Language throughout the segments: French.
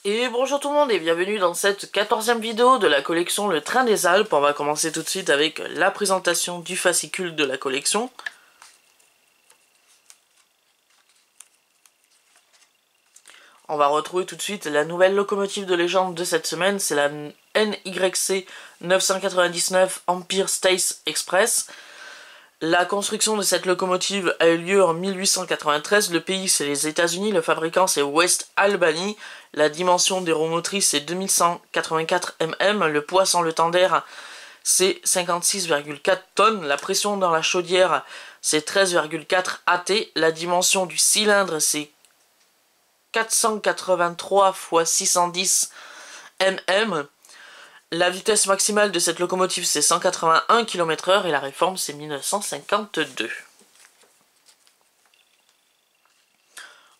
Et bonjour tout le monde et bienvenue dans cette 14e vidéo de la collection Le Train des Alpes. On va commencer tout de suite avec la présentation du fascicule de la collection. On va retrouver tout de suite la nouvelle locomotive de légende de cette semaine, c'est la NYC 999 Empire State Express. La construction de cette locomotive a eu lieu en 1893, le pays c'est les États-Unis, le fabricant c'est West Albany, la dimension des roues motrices c'est 2184 mm, le poids sans le tender c'est 56,4 tonnes, la pression dans la chaudière c'est 13,4 AT, la dimension du cylindre c'est 483 x 610 mm. La vitesse maximale de cette locomotive c'est 181 km/h et la réforme c'est 1952.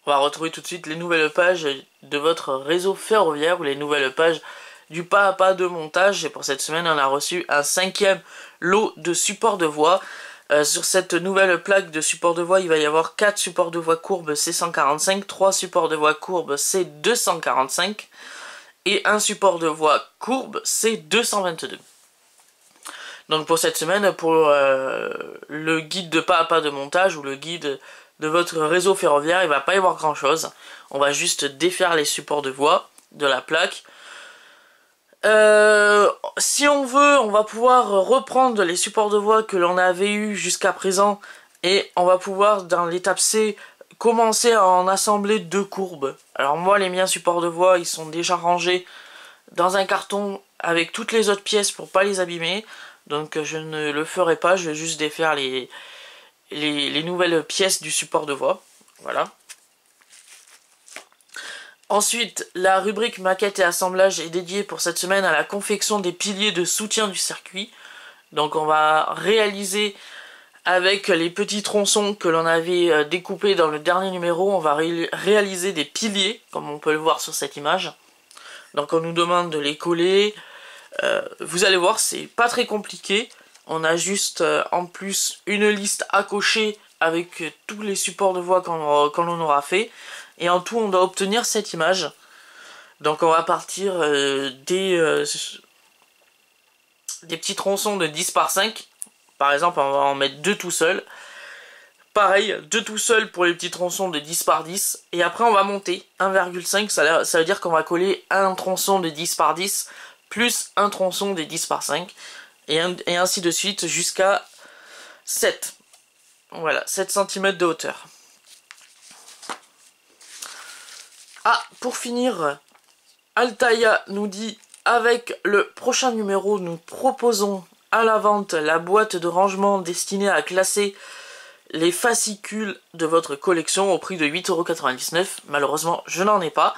On va retrouver tout de suite les nouvelles pages de votre réseau ferroviaire ou les nouvelles pages du pas à pas de montage. Et pour cette semaine on a reçu un 5e lot de supports de voie. Sur cette nouvelle plaque de support de voie, il va y avoir 4 supports de voie courbes C145, 3 supports de voie courbes C245 et un support de voie courbe C222. Donc pour cette semaine, pour le guide de pas à pas de montage ou le guide de votre réseau ferroviaire, il ne va pas y avoir grand chose. On va juste défaire les supports de voie de la plaque. Si on veut, on va pouvoir reprendre les supports de voie que l'on avait eu jusqu'à présent et on va pouvoir dans l'étape C commencer à en assembler 2 courbes. Alors moi les miens supports de voie ils sont déjà rangés dans un carton avec toutes les autres pièces pour pas les abîmer, donc je ne le ferai pas, je vais juste défaire les nouvelles pièces du support de voie. Voilà. Ensuite, la rubrique maquette et assemblage est dédiée pour cette semaine à la confection des piliers de soutien du circuit. Donc on va réaliser avec les petits tronçons que l'on avait découpés dans le dernier numéro, on va réaliser des piliers, comme on peut le voir sur cette image. Donc on nous demande de les coller. Vous allez voir, c'est pas très compliqué. On a juste en plus une liste à cocher avec tous les supports de voie qu'on aura fait. Et en tout, on doit obtenir cette image. Donc on va partir des petits tronçons de 10 par 5. Par exemple, on va en mettre 2 tout seuls. Pareil, 2 tout seuls pour les petits tronçons de 10 par 10. Et après, on va monter 1,5. Ça veut dire qu'on va coller un tronçon de 10 par 10 plus un tronçon de 10 par 5. Et ainsi de suite jusqu'à 7. Voilà, 7 cm de hauteur. Ah, pour finir, Altaïa nous dit, avec le prochain numéro, nous proposons à la vente la boîte de rangement destinée à classer les fascicules de votre collection au prix de 8,99 €. Malheureusement, je n'en ai pas,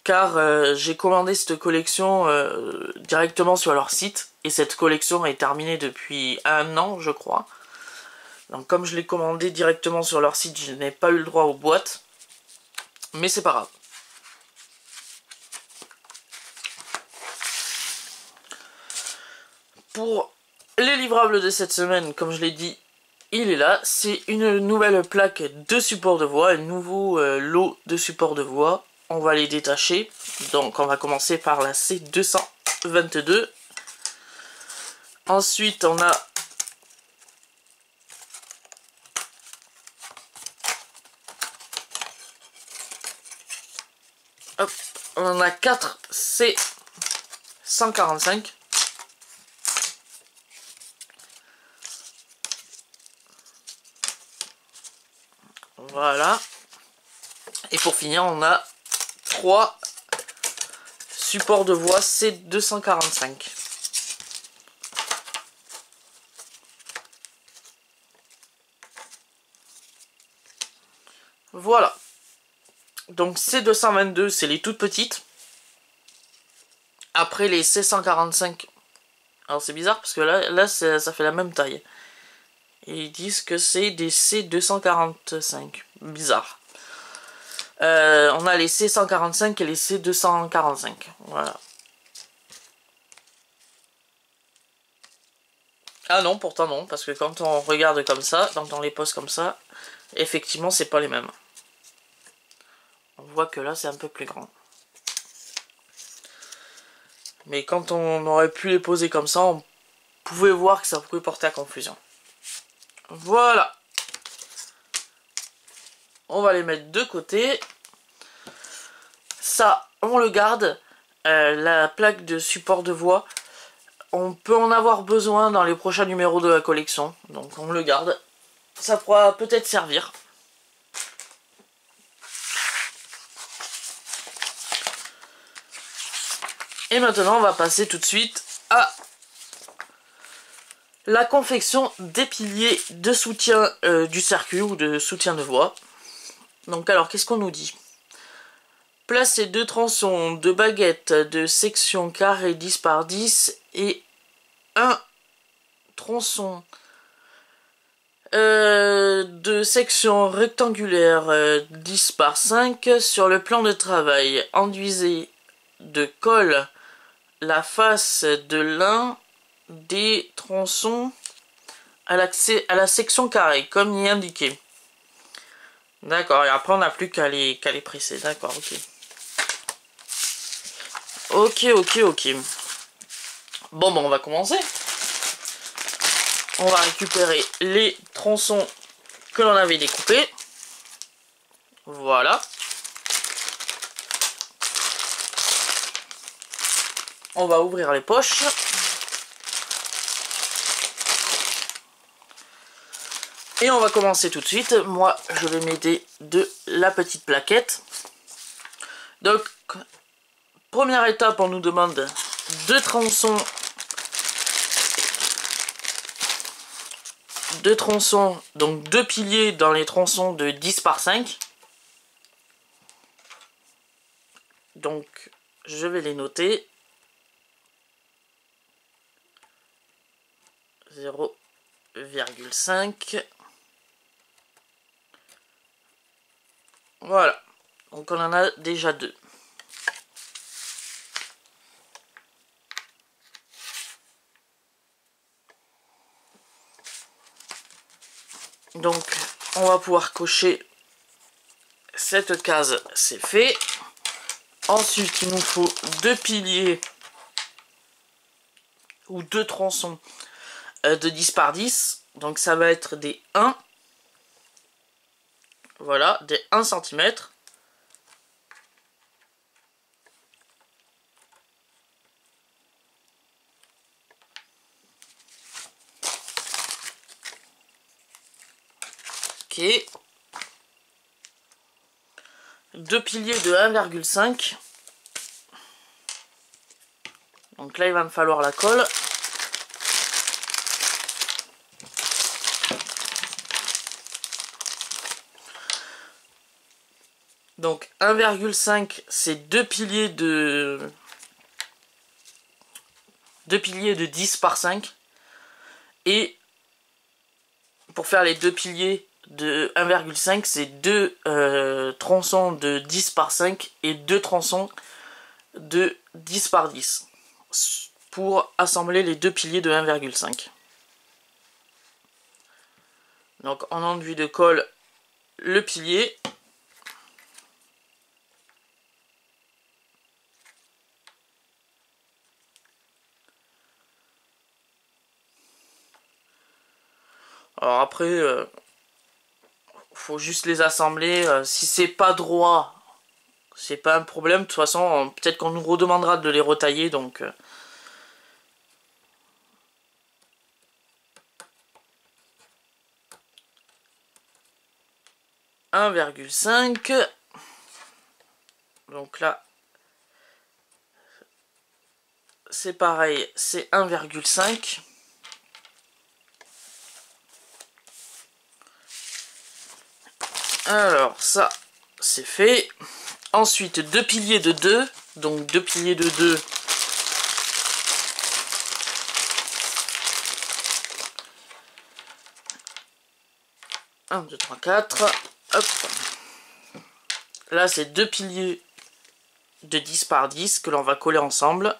car j'ai commandé cette collection directement sur leur site, et cette collection est terminée depuis 1 an, je crois. Donc comme je l'ai commandé directement sur leur site, je n'ai pas eu le droit aux boîtes, mais c'est pas grave. Pour les livrables de cette semaine, comme je l'ai dit, il est là. C'est une nouvelle plaque de support de voie, un nouveau lot de support de voie. On va les détacher. Donc on va commencer par la C222. Ensuite on a on en a 4 C145. Voilà. Et pour finir, on a 3 supports de voie C245. Voilà. Donc C222, c'est les toutes petites. Après les C145. Alors c'est bizarre parce que là ça fait la même taille. Et ils disent que c'est des C245. Bizarre. On a les C145 et les C245. Voilà. Ah non, pourtant non, parce que quand on regarde comme ça, quand on les pose comme ça, effectivement c'est pas les mêmes. On voit que là c'est un peu plus grand. Mais quand on aurait pu les poser comme ça, on pouvait voir que ça pouvait porter à confusion. Voilà. On va les mettre de côté. Ça, on le garde. La plaque de support de voix, on peut en avoir besoin dans les prochains numéros de la collection. Donc on le garde. Ça pourra peut-être servir. Et maintenant, on va passer tout de suite à la confection des piliers de soutien du circuit ou de soutien de voix. Donc alors, qu'est-ce qu'on nous dit? Placez 2 tronçons de baguettes de section carré 10 par 10 et un tronçon de section rectangulaire 10 par 5 sur le plan de travail. Enduisez de colle la face de l'un des tronçons à la section carrée, comme il est indiqué. D'accord, et après on n'a plus qu'à les presser. D'accord, ok. Ok. Bon, on va commencer. On va récupérer les tronçons que l'on avait découpés. Voilà. On va ouvrir les poches. Et on va commencer tout de suite. Moi, je vais m'aider de la petite plaquette. Donc, première étape, on nous demande 2 tronçons. 2 tronçons, donc 2 piliers dans les tronçons de 10 par 5. Donc, je vais les noter. 0,5. Voilà. Donc, on en a déjà 2. Donc, on va pouvoir cocher cette case, c'est fait. Ensuite, il nous faut 2 piliers ou 2 tronçons de 10 par 10. Donc, ça va être des 1. Voilà, des 1 cm. Ok. 2 piliers de 1,5. Donc là, il va me falloir la colle. Donc 1,5, c'est 2 piliers de 10 par 5. Et pour faire les 2 piliers de 1,5, c'est 2 tronçons de 10 par 5 et 2 tronçons de 10 par 10 pour assembler les 2 piliers de 1,5. Donc on enduit de colle le pilier. Alors après, faut juste les assembler. Si c'est pas droit, c'est pas un problème. De toute façon, peut-être qu'on nous redemandera de les retailler. Donc, 1,5. Donc là, c'est pareil, c'est 1,5. Alors ça, c'est fait. Ensuite, 2 piliers de 2. Donc 2 piliers de 2. Un, 2, 3, 4. Hop. Là, c'est 2 piliers de 10 par 10 que l'on va coller ensemble.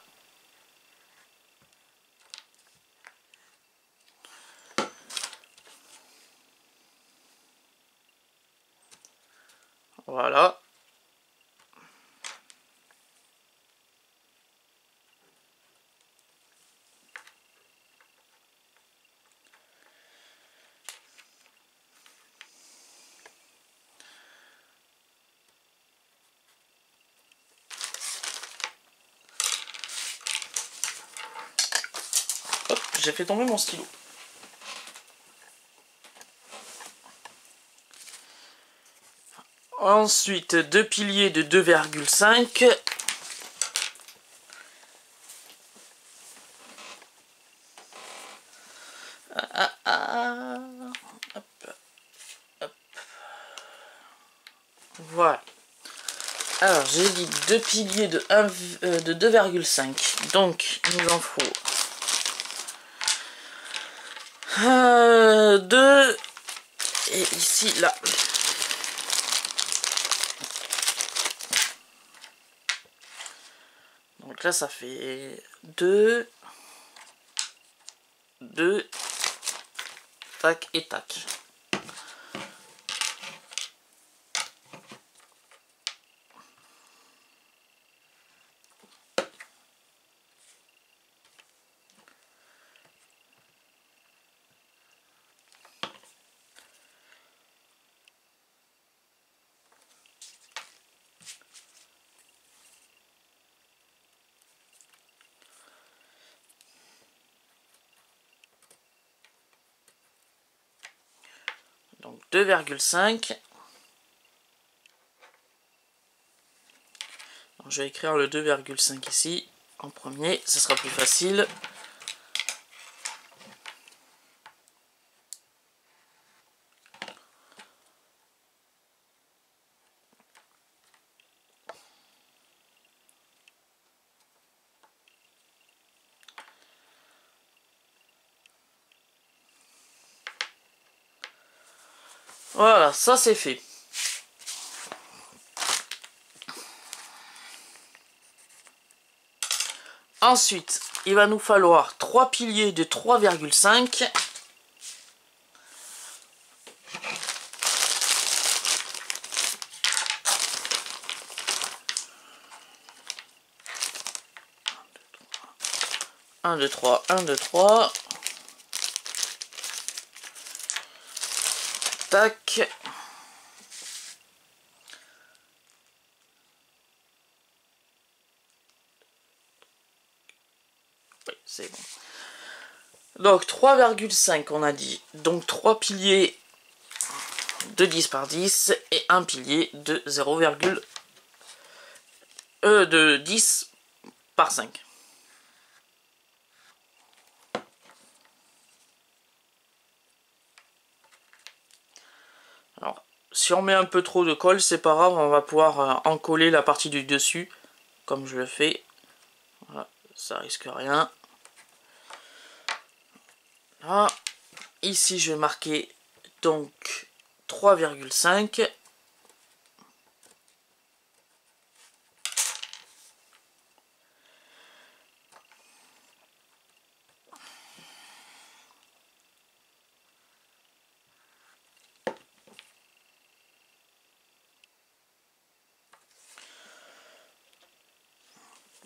Voilà. j'ai fait tomber mon stylo. Ensuite, 2 piliers de 2,5. Hop, hop. Voilà. Alors, j'ai dit 2 piliers de 2,5. Donc, il nous en faut 2. Et ici, là. Donc là, ça fait 2. 2. Tac et tac. Donc 2,5. Je vais écrire le 2,5 ici en premier, ce sera plus facile. Voilà, ça c'est fait. Ensuite, il va nous falloir 3 piliers de 3,5. Un, deux, trois, 1, 2, 3. Tac. Oui, c'est bon. Donc 3,5 on a dit. Donc 3 piliers de 10 par 10 et un pilier de 0, de 10 par 5. Alors, si on met un peu trop de colle, c'est pas grave, on va pouvoir en coller la partie du dessus, comme je le fais. Voilà, ça risque rien. Là, ici je vais marquer donc 3,5.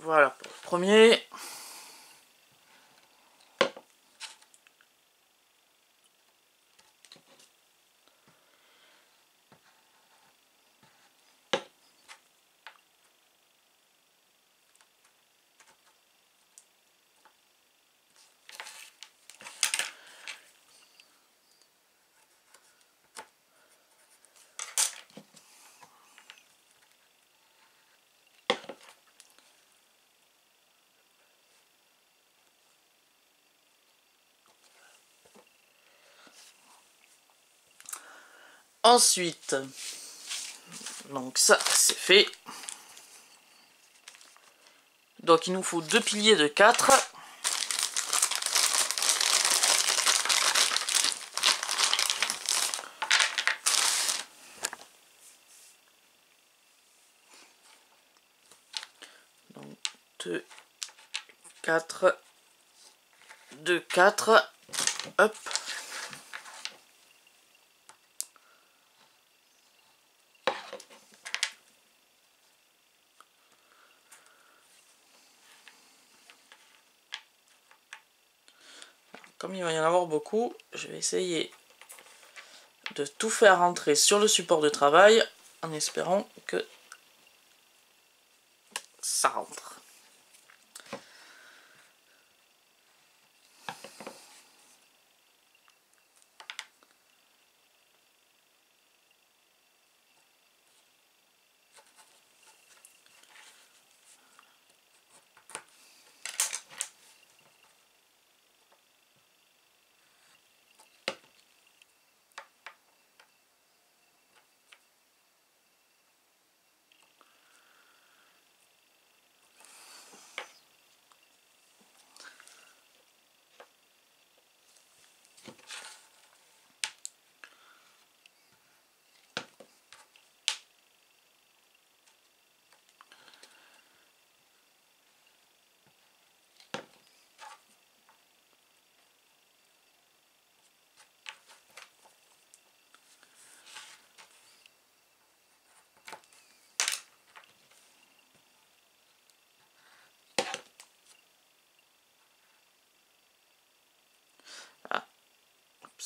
Voilà pour le premier. Ensuite, donc ça c'est fait. Donc il nous faut 2 piliers de 4. Donc 2, 4, 2, 4. Hop. Comme il va y en avoir beaucoup, je vais essayer de tout faire rentrer sur le support de travail en espérant que ça rentre.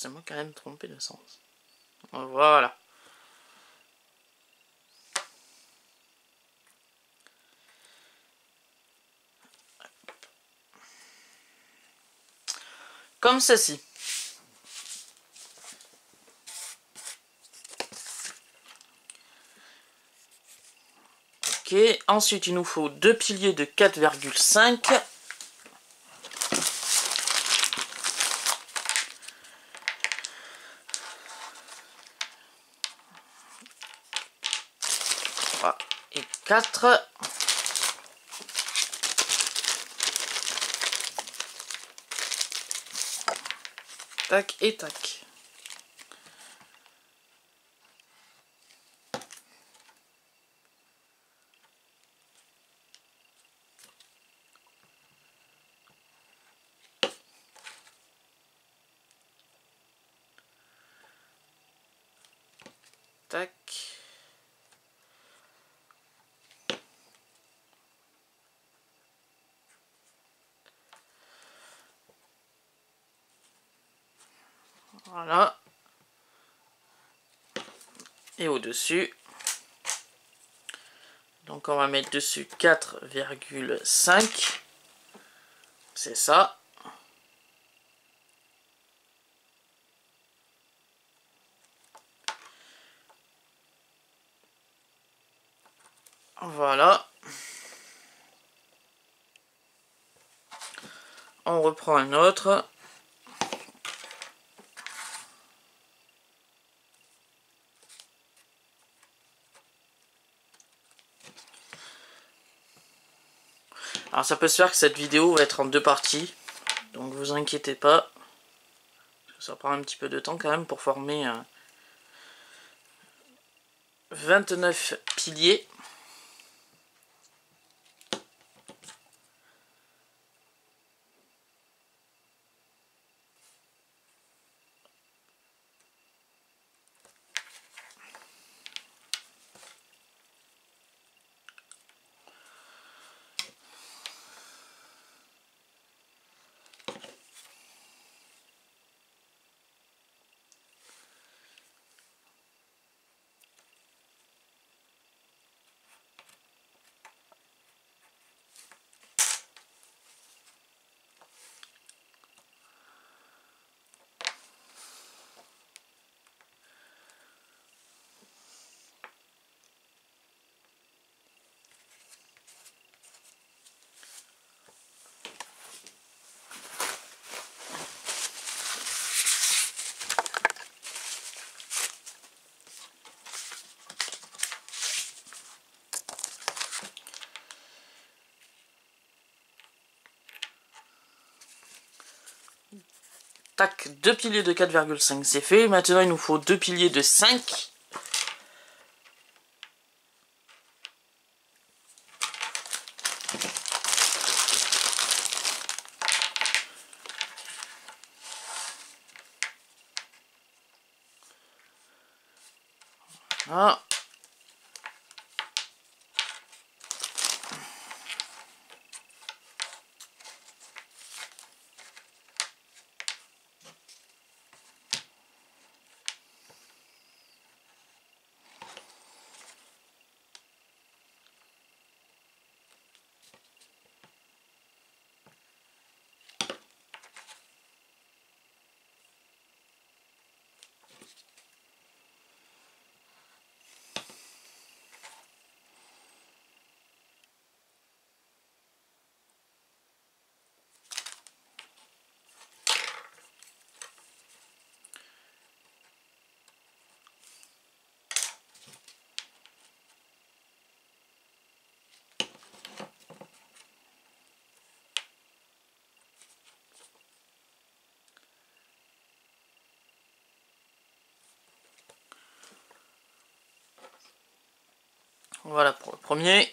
c'est moi quand même trompé de sens. Voilà. Comme ceci. Ok, ensuite il nous faut 2 piliers de 4,5. Et 4. Tac et tac. Tac. Voilà. Et au-dessus. Donc on va mettre dessus 4,5. C'est ça. Voilà. On reprend un autre. Alors ça peut se faire que cette vidéo va être en 2 parties. Donc vous inquiétez pas. Ça prend un petit peu de temps quand même pour former 29 piliers. Tac, 2 piliers de 4,5 c'est fait. Maintenant il nous faut 2 piliers de 5. Voilà. Voilà pour le premier.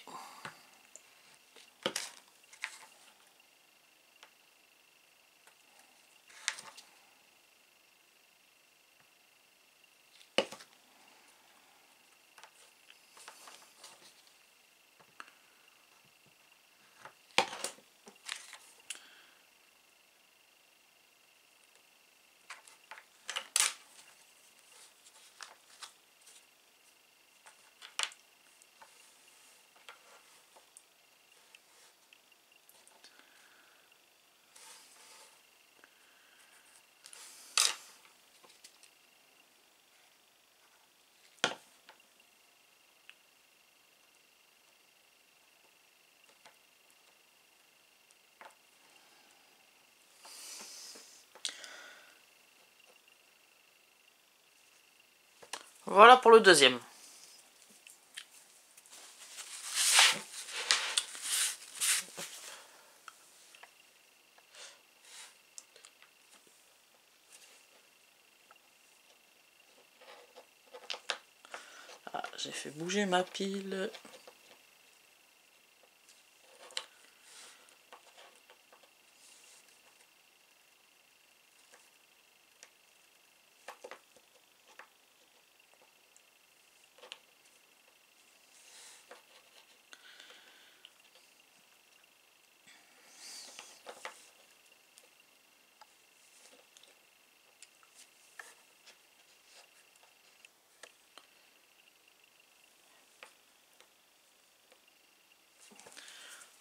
Voilà pour le deuxième. Ah, j'ai fait bouger ma pile.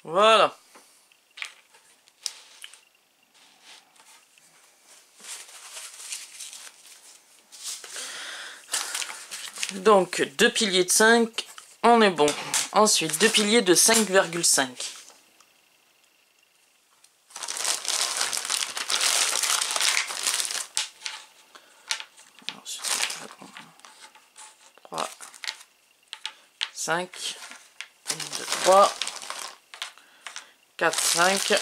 Voilà. Donc, 2 piliers de 5, on est bon. Ensuite, 2 piliers de 5,5. Ensuite, 3, 5, 1, 2, 3, 4, 5.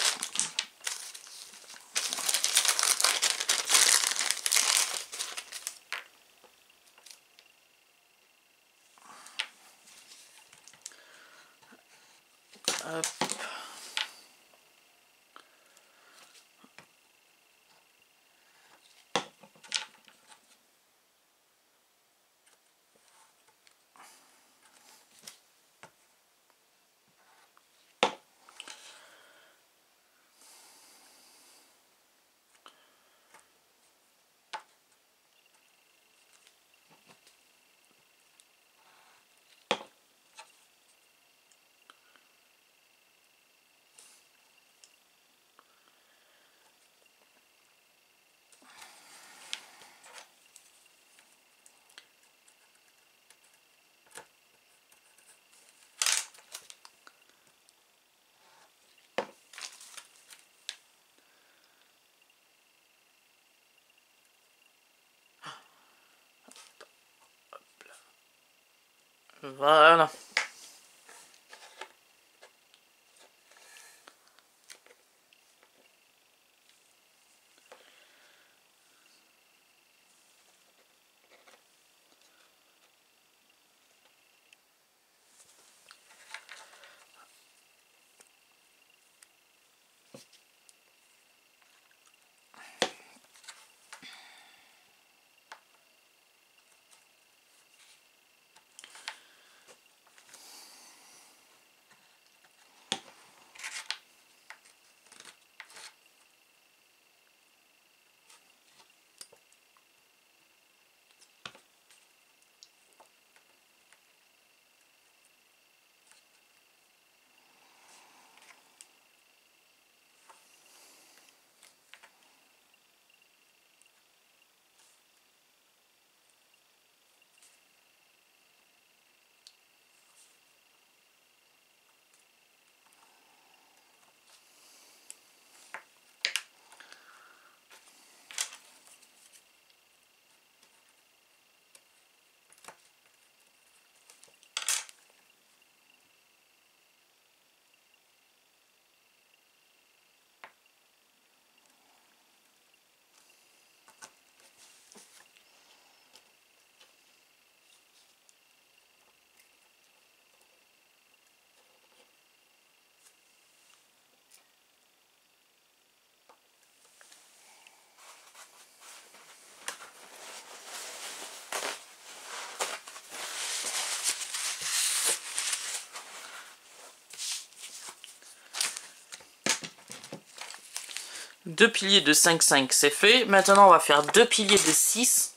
Hop. Voilà. Deux piliers de 5,5, c'est fait. Maintenant, on va faire 2 piliers de 6.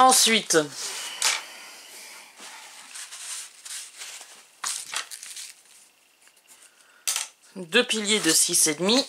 Ensuite, deux piliers de 6,5.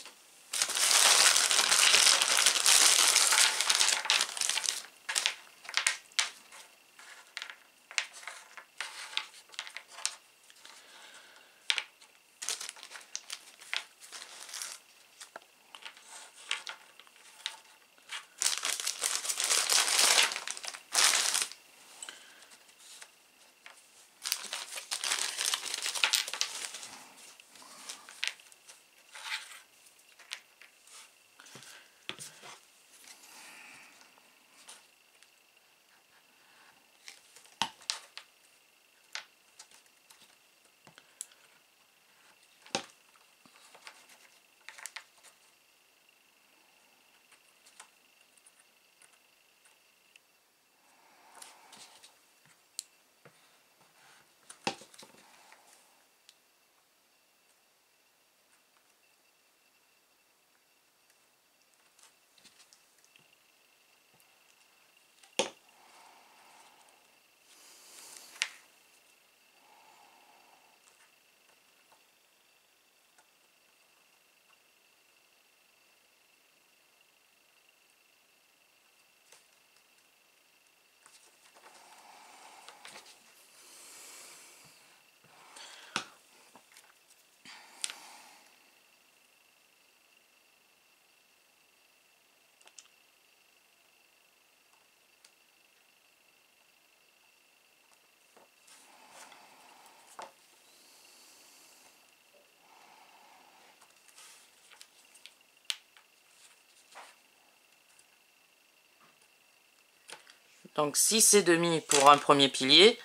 Donc 6,5 pour un premier pilier.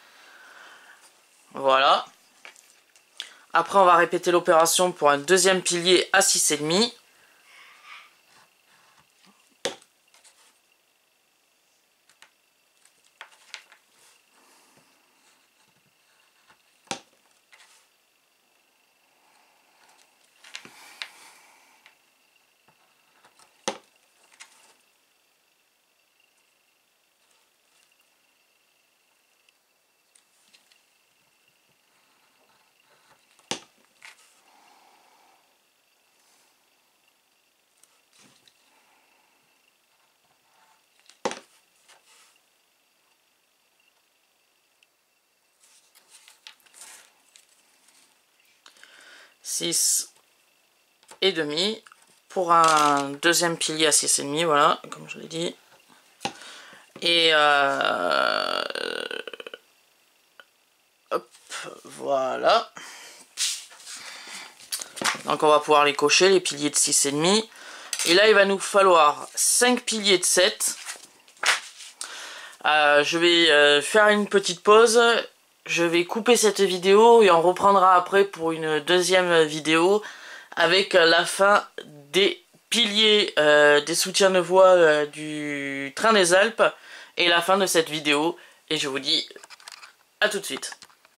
Voilà. Après, on va répéter l'opération pour un deuxième pilier à 6,5. Six et demi pour un deuxième pilier à 6,5, voilà, comme je l'ai dit. Et hop, voilà. Donc on va pouvoir les cocher, les piliers de 6,5. Et là, il va nous falloir 5 piliers de 7. Je vais faire une petite pause. Je vais couper cette vidéo et on reprendra après pour une deuxième vidéo avec la fin des piliers des soutiens de voie du train des Alpes et la fin de cette vidéo. Et je vous dis à tout de suite.